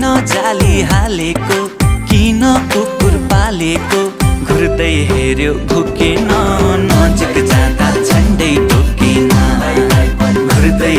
किन जाली हालेको, किन कुकुर पालेको, घुर्दै हेर्यो भुकेन, नजिक जाँदा झन्डै टोकेन, घुर्दै